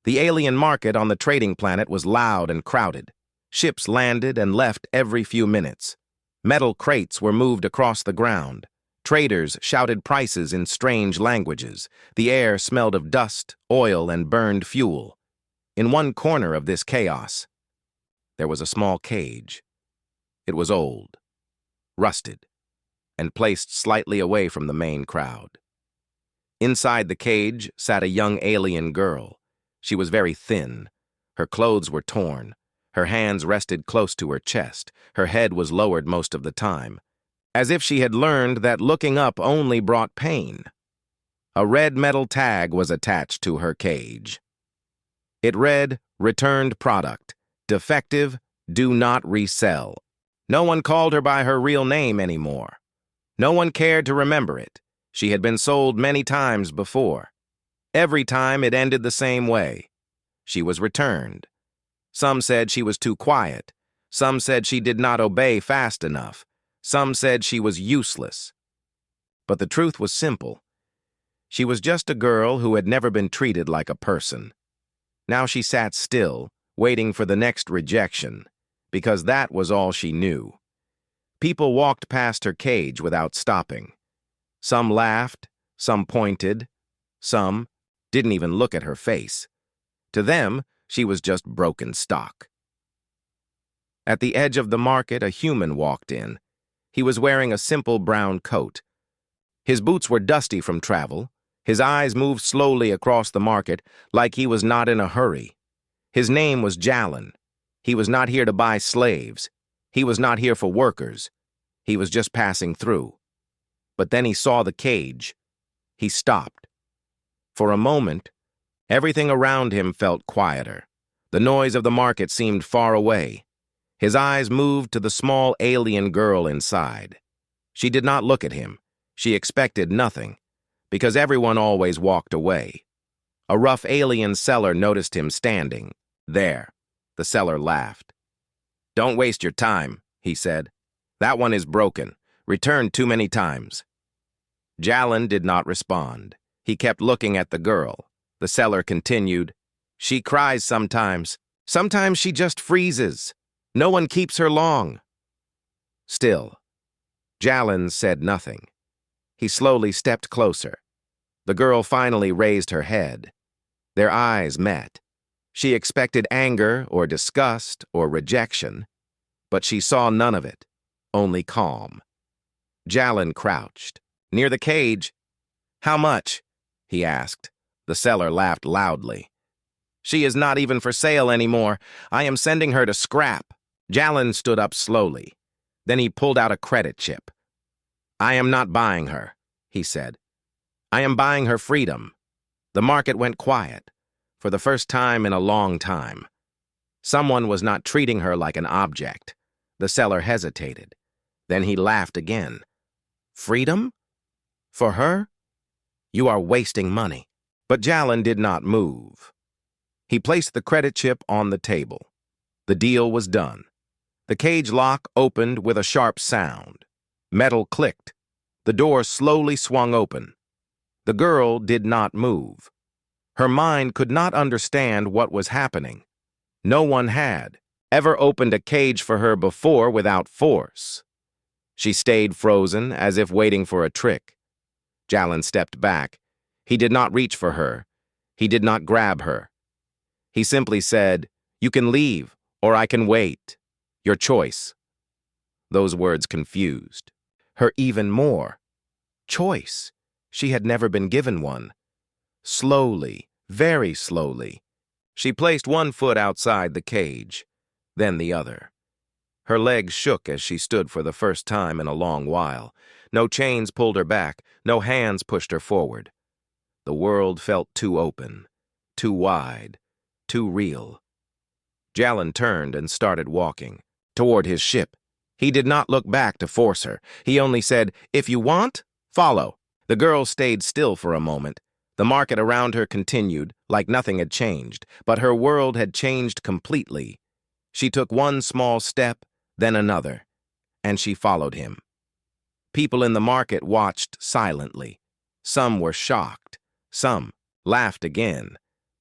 The alien market on the trading planet was loud and crowded. Ships landed and left every few minutes. Metal crates were moved across the ground. Traders shouted prices in strange languages. The air smelled of dust, oil, and burned fuel. In one corner of this chaos, there was a small cage. It was old, rusted, and placed slightly away from the main crowd. Inside the cage sat a young alien girl. She was very thin. Her clothes were torn. Her hands rested close to her chest. Her head was lowered most of the time, as if she had learned that looking up only brought pain. A red metal tag was attached to her cage. It read, "Returned product. Defective. Do not resell." No one called her by her real name anymore. No one cared to remember it. She had been sold many times before. Every time it ended the same way. She was returned. Some said she was too quiet. Some said she did not obey fast enough. Some said she was useless. But the truth was simple. She was just a girl who had never been treated like a person. Now she sat still, waiting for the next rejection, because that was all she knew. People walked past her cage without stopping. Some laughed, some pointed, some didn't even look at her face. To them, she was just broken stock. At the edge of the market, a human walked in. He was wearing a simple brown coat. His boots were dusty from travel. His eyes moved slowly across the market, like he was not in a hurry. His name was Jalin. He was not here to buy slaves. He was not here for workers. He was just passing through. But then he saw the cage. He stopped. For a moment, everything around him felt quieter. The noise of the market seemed far away. His eyes moved to the small alien girl inside. She did not look at him. She expected nothing, because everyone always walked away. A rough alien seller noticed him standing there. The seller laughed. "Don't waste your time," he said. "That one is broken. Returned too many times." Jalin did not respond. He kept looking at the girl. The seller continued, "She cries sometimes. Sometimes she just freezes. No one keeps her long." Still, Jalin said nothing. He slowly stepped closer. The girl finally raised her head. Their eyes met. She expected anger or disgust or rejection, but she saw none of it, only calm. Jalin crouched. Near the cage. "How much?" he asked. The seller laughed loudly. "She is not even for sale anymore. I am sending her to scrap." Jalin stood up slowly. Then he pulled out a credit chip. "I am not buying her," he said. "I am buying her freedom." The market went quiet, for the first time in a long time. Someone was not treating her like an object. The seller hesitated. Then he laughed again. "Freedom? For her? You are wasting money." But Jalin did not move. He placed the credit chip on the table. The deal was done. The cage lock opened with a sharp sound. Metal clicked. The door slowly swung open. The girl did not move. Her mind could not understand what was happening. No one had ever opened a cage for her before without force. She stayed frozen, as if waiting for a trick. Jalin stepped back. He did not reach for her. He did not grab her. He simply said, "You can leave, or I can wait. Your choice." Those words confused her even more. Choice. She had never been given one. Slowly, very slowly, she placed one foot outside the cage, then the other. Her legs shook as she stood for the first time in a long while. No chains pulled her back, no hands pushed her forward. The world felt too open, too wide, too real. Jalin turned and started walking toward his ship. He did not look back to force her. He only said, "If you want, follow." The girl stayed still for a moment. The market around her continued, like nothing had changed, but her world had changed completely. She took one small step, then another, and she followed him. People in the market watched silently. Some were shocked. Some laughed again.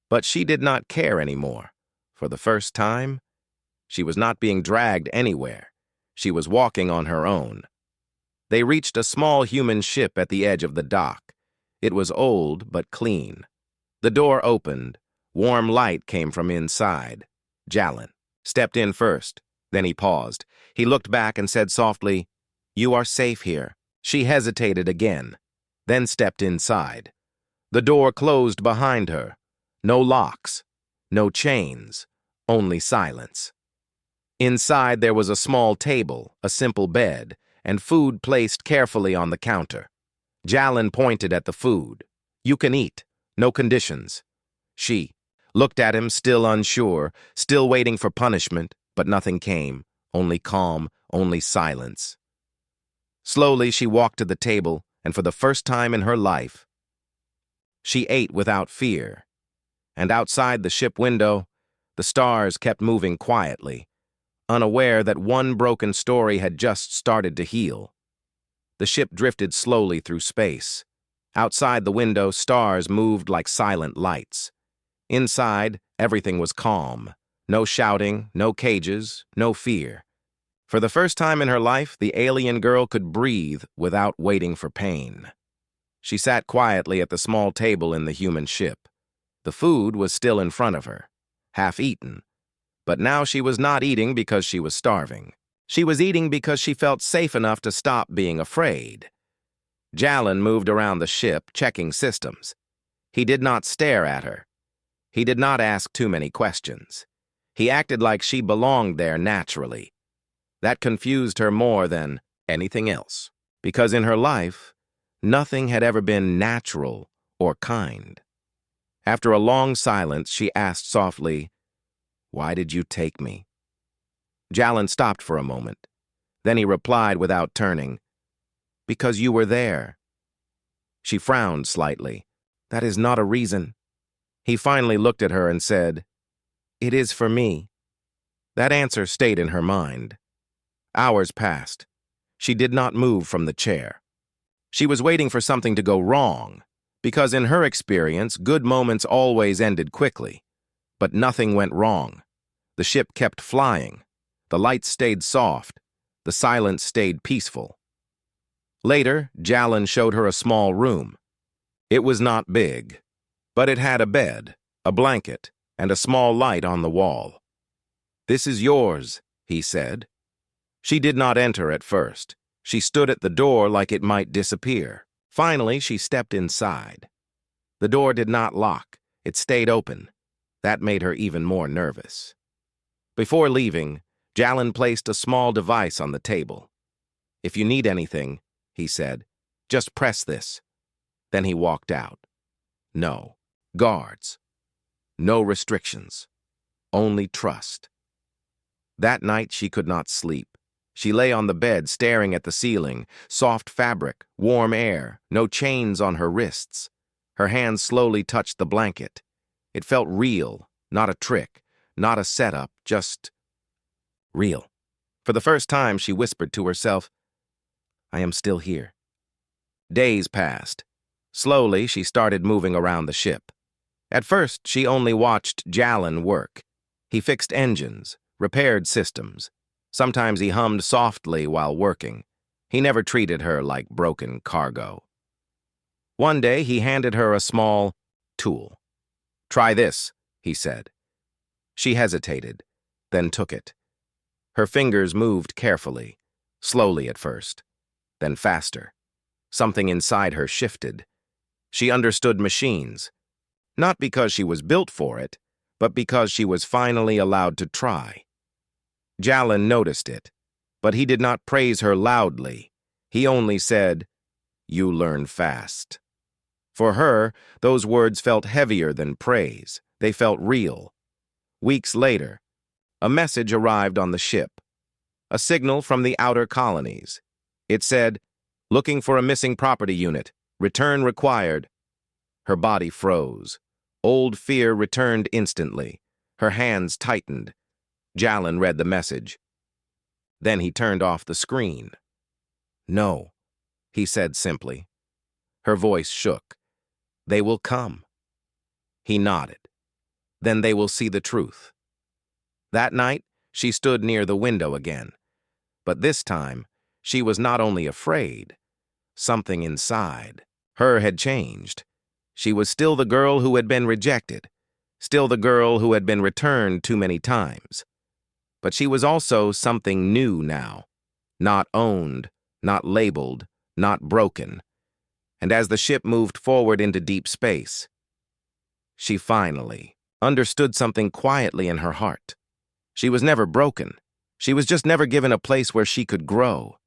But she did not care anymore. For the first time, she was not being dragged anywhere. She was walking on her own. They reached a small human ship at the edge of the dock. It was old but clean. The door opened. Warm light came from inside. Jalin stepped in first. Then he paused. He looked back and said softly, "You are safe here." She hesitated again, then stepped inside. The door closed behind her. No locks, no chains, only silence. Inside there was a small table, a simple bed, and food placed carefully on the counter. Jalin pointed at the food. "You can eat, no conditions." She looked at him, still unsure, still waiting for punishment, but nothing came, only calm, only silence. Slowly she walked to the table, and for the first time in her life, she ate without fear. And outside the ship window, the stars kept moving quietly, unaware that one broken story had just started to heal. The ship drifted slowly through space. Outside the window, stars moved like silent lights. Inside, everything was calm. No shouting, no cages, no fear. For the first time in her life, the alien girl could breathe without waiting for pain. She sat quietly at the small table in the human ship. The food was still in front of her, half eaten. But now she was not eating because she was starving. She was eating because she felt safe enough to stop being afraid. Jalin moved around the ship, checking systems. He did not stare at her. He did not ask too many questions. He acted like she belonged there naturally. That confused her more than anything else, because in her life, nothing had ever been natural or kind. After a long silence, she asked softly, "Why did you take me?" Jalin stopped for a moment. Then he replied without turning, "Because you were there." She frowned slightly. "That is not a reason." He finally looked at her and said, "It is for me." That answer stayed in her mind. Hours passed. She did not move from the chair. She was waiting for something to go wrong, because in her experience, good moments always ended quickly. But nothing went wrong. The ship kept flying. The lights stayed soft. The silence stayed peaceful. Later, Jalin showed her a small room. It was not big, but it had a bed, a blanket, and a small light on the wall. "This is yours," he said. She did not enter at first. She stood at the door like it might disappear. Finally, she stepped inside. The door did not lock. It stayed open. That made her even more nervous. Before leaving, Jalin placed a small device on the table. "If you need anything," he said, "just press this." Then he walked out. No guards. No restrictions. Only trust. That night she could not sleep. She lay on the bed staring at the ceiling, soft fabric, warm air, no chains on her wrists. Her hands slowly touched the blanket. It felt real, not a trick, not a setup, just real. For the first time, she whispered to herself, "I am still here." Days passed. Slowly, she started moving around the ship. At first, she only watched Jalin work. He fixed engines, repaired systems. Sometimes he hummed softly while working. He never treated her like broken cargo. One day, he handed her a small tool. "Try this," he said. She hesitated, then took it. Her fingers moved carefully, slowly at first, then faster. Something inside her shifted. She understood machines, not because she was built for it, but because she was finally allowed to try. Jalin noticed it, but he did not praise her loudly. He only said, "You learn fast." For her, those words felt heavier than praise. They felt real. Weeks later, a message arrived on the ship. A signal from the outer colonies. It said, "Looking for a missing property unit. Return required." Her body froze. Old fear returned instantly. Her hands tightened. Jalin read the message. Then he turned off the screen. "No," he said simply. Her voice shook. "They will come." He nodded. Then they will see the truth. That night, she stood near the window again. But this time, she was not only afraid. Something inside her had changed. She was still the girl who had been rejected, still the girl who had been returned too many times. But she was also something new now, not owned, not labeled, not broken. And as the ship moved forward into deep space, she finally understood something quietly in her heart. She was never broken. She was just never given a place where she could grow.